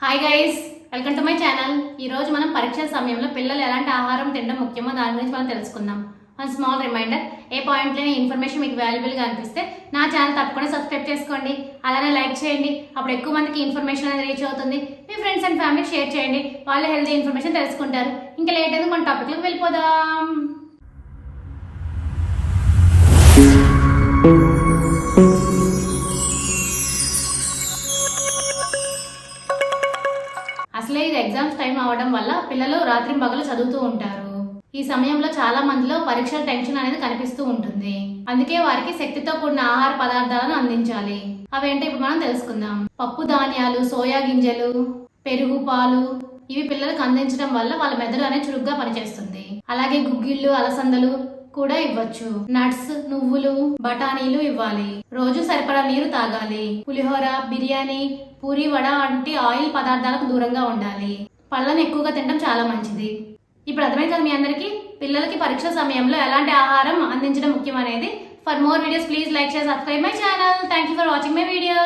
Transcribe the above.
Hi guys, welcome to my channel. ఈరోజు మనం పరీక్షల సమయంలో పిల్లలు ఎలాంటి ఆహారం తినడం ముఖ్యమో దాని గురించి మనం తెలుసుకుందాం. వన్ స్మాల్ రిమైండర్, ఏ పాయింట్ లేని ఇన్ఫర్మేషన్ మీకు వాల్యుబుల్గా అనిపిస్తే నా ఛానల్ తప్పకుండా సబ్స్క్రైబ్ చేసుకోండి, అలానే లైక్ చేయండి. అప్పుడు ఎక్కువ మందికి ఇన్ఫర్మేషన్ అనేది రీచ్ అవుతుంది. మీ ఫ్రెండ్స్ అండ్ ఫ్యామిలీకి షేర్ చేయండి, వాళ్ళు హెల్తీ ఇన్ఫర్మేషన్ తెలుసుకుంటారు. ఇంకా లేట్ అయితే మన టాపిక్లోకి వెళ్ళిపోదాం. అసలే ఇది ఎగ్జామ్స్ టైం అవడం వల్ల పిల్లలు రాత్రింబగలు చదువుతూ ఉంటారు. ఈ సమయంలో చాలా మందిలో పరీక్షల టెన్షన్ అనేది కనిపిస్తూ ఉంటుంది. అందుకే వారికి శక్తితో కూడిన ఆహార పదార్థాలను అందించాలి. అవేంటో ఇప్పుడు మనం తెలుసుకుందాం. పప్పు ధాన్యాలు, సోయా గింజలు, పెరుగు, పాలు ఇవి పిల్లలకు అందించడం వల్ల వాళ్ళ మెదడు అనేది చురుగ్గా పనిచేస్తుంది. అలాగే గుగ్గిళ్ళు, అలసందలు కూడా ఇవ్వచ్చు. నట్స్, నువ్వులు, బఠానీలు ఇవ్వాలి. రోజు సరిపడా నీరు తాగాలి. పులిహోర, బిర్యానీ, పూరి, వడ వంటి ఆయిల్ పదార్థాలకు దూరంగా ఉండాలి. పళ్ళను ఎక్కువగా తినడం చాలా మంచిది. ఇప్పుడు అర్థమైంది కదా మీ అందరికీ పిల్లలకి పరీక్ష సమయంలో ఎలాంటి ఆహారం అందించడం ముఖ్యం అనేది. For more videos please like, share, subscribe my channel. Thank you for watching my video.